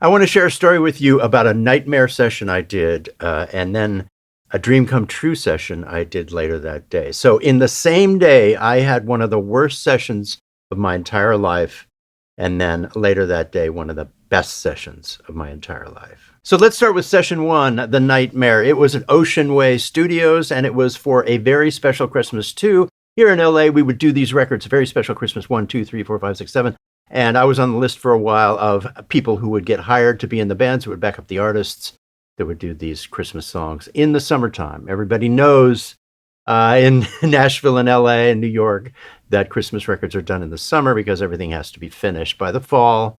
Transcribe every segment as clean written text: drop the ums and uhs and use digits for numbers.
I want to share a story with you about a nightmare session I did, and then a dream come true session I did later that day. So, in the same day, I had one of the worst sessions of my entire life, and then later that day, one of the best sessions of my entire life. So, let's start with session one, The Nightmare. It was at Ocean Way Studios, and it was for a very special Christmas too. Here in LA, we would do these records, very special Christmas 1, 2, 3, 4, 5, 6, 7. And I was on the list for a while of people who would get hired to be in the bands who would back up the artists that would do these Christmas songs in the summertime. Everybody knows in Nashville and LA and New York that Christmas records are done in the summer because everything has to be finished by the fall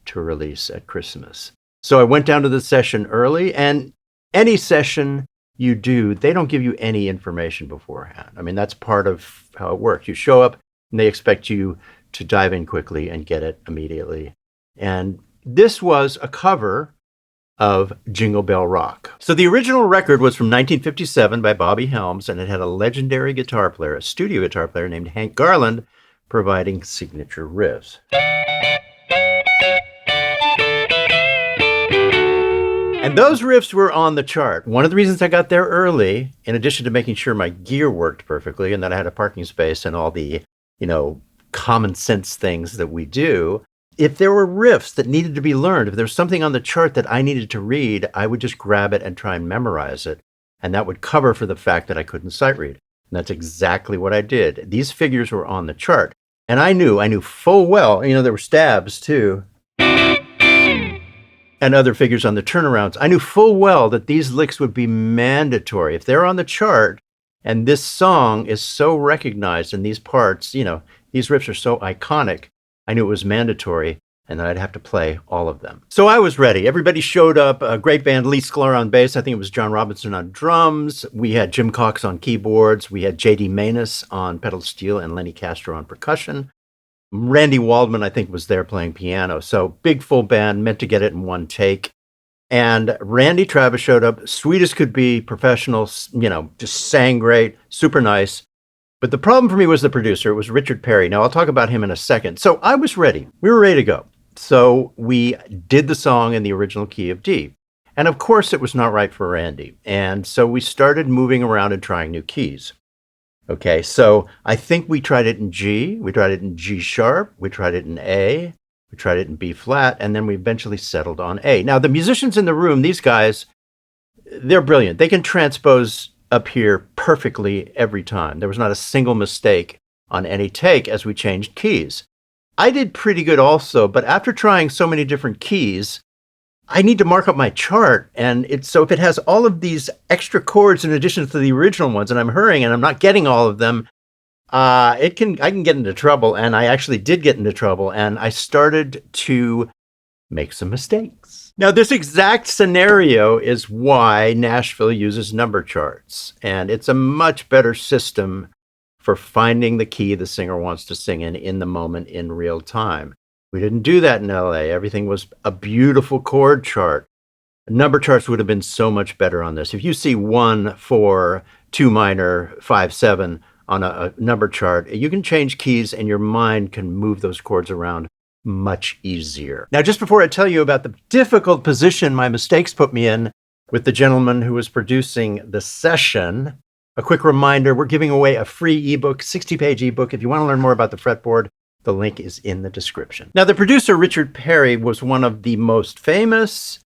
to release at Christmas. So I went down to the session early, and any session you do, they don't give you any information beforehand. I mean, that's part of how it works. You show up and they expect you to dive in quickly and get it immediately. And this was a cover of Jingle Bell Rock. So the original record was from 1957 by Bobby Helms, and it had a legendary guitar player, a studio guitar player named Hank Garland, providing signature riffs. And those riffs were on the chart. One of the reasons I got there early, in addition to making sure my gear worked perfectly and that I had a parking space and all the, common sense things that we do, if there were riffs that needed to be learned, if there was something on the chart that I needed to read, I would just grab it and try and memorize it. And that would cover for the fact that I couldn't sight read. And that's exactly what I did. These figures were on the chart. And I knew full well, there were stabs too, and other figures on the turnarounds. I knew full well that these licks would be mandatory. If they're on the chart and this song is so recognized in these parts, these riffs are so iconic, I knew it was mandatory and that I'd have to play all of them. So I was ready. Everybody showed up. A great band, Lee Sklar on bass. I think it was John Robinson on drums. We had Jim Cox on keyboards. We had J.D. Maness on pedal steel and Lenny Castro on percussion. Randy Waldman, I think, was there playing piano. So big full band, meant to get it in one take. And Randy Travis showed up, sweet as could be, professional, just sang great, super nice. But the problem for me was the producer. It was Richard Perry. Now, I'll talk about him in a second. So I was ready. We were ready to go. So we did the song in the original key of D. And of course, it was not right for Randy. And so we started moving around and trying new keys. Okay, so I think we tried it in G. We tried it in G sharp. We tried it in A. We tried it in B flat. And then we eventually settled on A. Now, the musicians in the room, these guys, they're brilliant. They can transpose up here perfectly every time. There was not a single mistake on any take as we changed keys. I did pretty good also, but after trying so many different keys, I need to mark up my chart. And so if it has all of these extra chords in addition to the original ones, and I'm hurrying and I'm not getting all of them, I can get into trouble. And I actually did get into trouble, and I started to make some mistakes. Now, this exact scenario is why Nashville uses number charts, and it's a much better system for finding the key the singer wants to sing in the moment in real time. We didn't do that in LA. Everything was a beautiful chord chart. Number charts would have been so much better on this. If you see 1, 4, 2 minor, 5, 7 on a number chart, you can change keys and your mind can move those chords around much easier. Now, just before I tell you about the difficult position my mistakes put me in with the gentleman who was producing the session, a quick reminder, we're giving away a free ebook, 60-page ebook. If you want to learn more about the fretboard, the link is in the description. Now, the producer, Richard Perry, was one of the most famous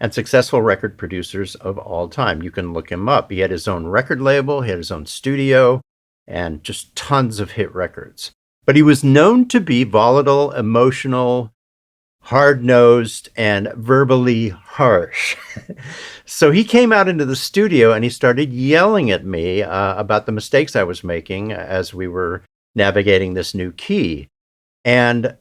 and successful record producers of all time. You can look him up. He had his own record label, he had his own studio, and just tons of hit records. But he was known to be volatile, emotional, hard-nosed, and verbally harsh. So he came out into the studio and he started yelling at me about the mistakes I was making as we were navigating this new key. And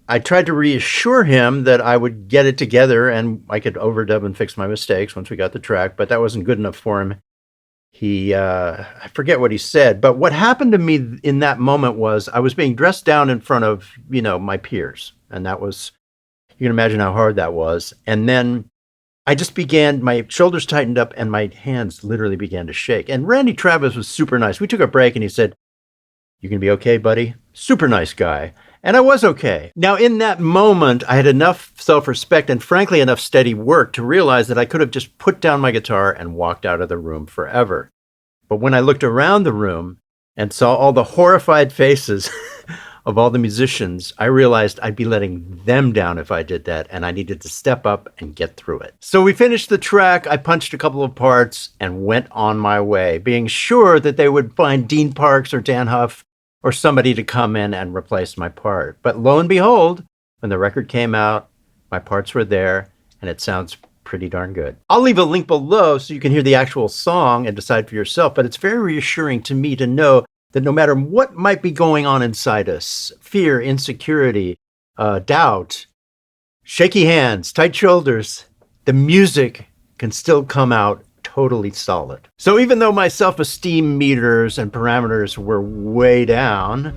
I tried to reassure him that I would get it together and I could overdub and fix my mistakes once we got the track, but that wasn't good enough for him. I forget what he said, but what happened to me in that moment was I was being dressed down in front of, my peers. And that was, you can imagine how hard that was. And then I just my shoulders tightened up and my hands literally began to shake. And Randy Travis was super nice. We took a break and he said, "You gonna be okay, buddy?" Super nice guy. And I was okay. Now, in that moment, I had enough self-respect and frankly enough steady work to realize that I could have just put down my guitar and walked out of the room forever. But when I looked around the room and saw all the horrified faces of all the musicians, I realized I'd be letting them down if I did that, and I needed to step up and get through it. So we finished the track, I punched a couple of parts, and went on my way, being sure that they would find Dean Parks or Dan Huff or somebody to come in and replace my part. But lo and behold, when the record came out, my parts were there, and it sounds pretty darn good. I'll leave a link below so you can hear the actual song and decide for yourself, but it's very reassuring to me to know that no matter what might be going on inside us, fear, insecurity, doubt, shaky hands, tight shoulders, the music can still come out totally solid. So even though my self-esteem meters and parameters were way down,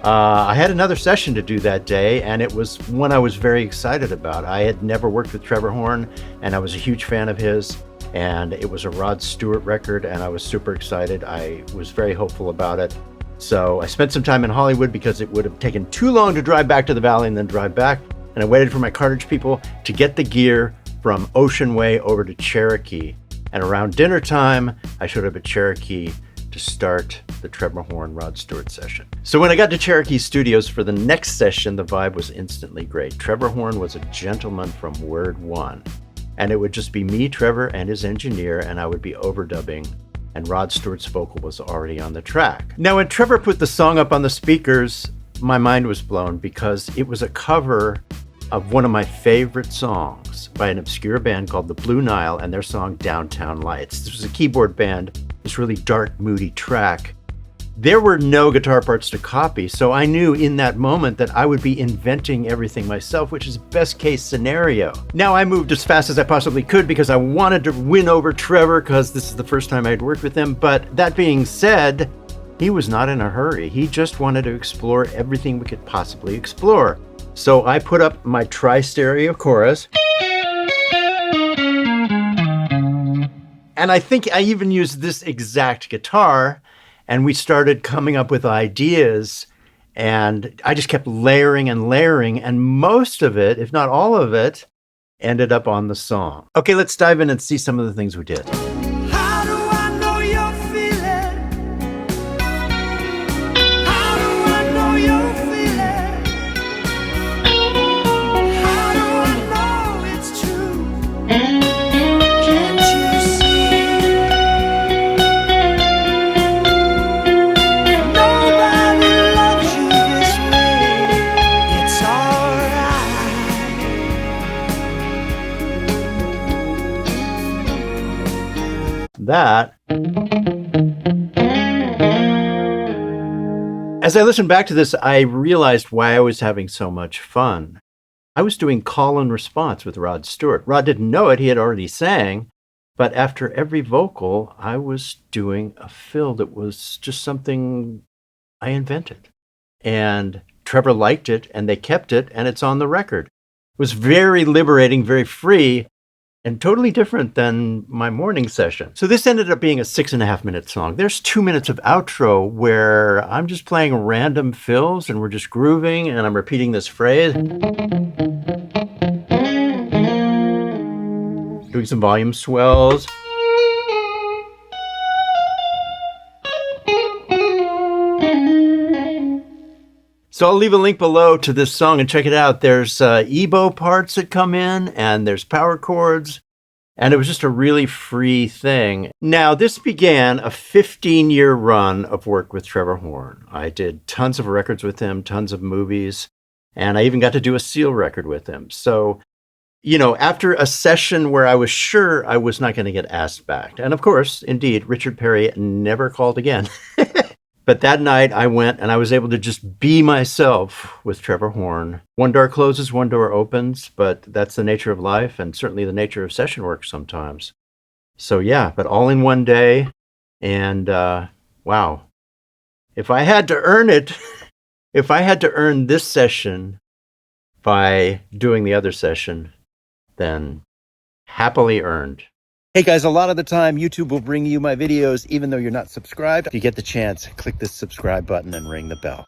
I had another session to do that day, and it was one I was very excited about. I had never worked with Trevor Horn, and I was a huge fan of his, and it was a Rod Stewart record, and I was super excited. I was very hopeful about it. So I spent some time in Hollywood because it would have taken too long to drive back to the Valley and then drive back, and I waited for my cartridge people to get the gear from Ocean Way over to Cherokee. And around dinner time, I showed up at Cherokee to start the Trevor Horn Rod Stewart session. So when I got to Cherokee Studios for the next session, the vibe was instantly great. Trevor Horn was a gentleman from word one. And it would just be me, Trevor, and his engineer, and I would be overdubbing, and Rod Stewart's vocal was already on the track. Now, when Trevor put the song up on the speakers, my mind was blown because it was a cover of one of my favorite songs by an obscure band called the Blue Nile and their song Downtown Lights. This was a keyboard band, this really dark, moody track. There were no guitar parts to copy, so I knew in that moment that I would be inventing everything myself, which is best case scenario. Now I moved as fast as I possibly could because I wanted to win over Trevor because this is the first time I'd worked with him, but that being said, he was not in a hurry. He just wanted to explore everything we could possibly explore. So I put up my tri-stereo chorus, and I think I even used this exact guitar, and we started coming up with ideas, and I just kept layering and layering, and most of it, if not all of it, ended up on the song. Okay, let's dive in and see some of the things we did. That. As I listened back to this, I realized why I was having so much fun. I was doing call and response with Rod Stewart. Rod didn't know it, he had already sang, but after every vocal, I was doing a fill that was just something I invented. And Trevor liked it, and they kept it, and it's on the record. It was very liberating, very free, and totally different than my morning session. So this ended up being a 6.5-minute song. There's 2 minutes of outro where I'm just playing random fills and we're just grooving and I'm repeating this phrase. Doing some volume swells. So I'll leave a link below to this song and check it out. There's EBow parts that come in and there's power chords. And it was just a really free thing. Now, this began a 15-year run of work with Trevor Horn. I did tons of records with him, tons of movies, and I even got to do a Seal record with him. So, you know, after a session where I was sure I was not going to get asked back. And of course, indeed, Richard Perry never called again. But that night I went and I was able to just be myself with Trevor Horn. One door closes, one door opens, but that's the nature of life and certainly the nature of session work sometimes. So yeah, but all in one day. And wow, if I had to earn it, if I had to earn this session by doing the other session, then happily earned. Hey guys, a lot of the time YouTube will bring you my videos even though you're not subscribed. If you get the chance, click this subscribe button and ring the bell.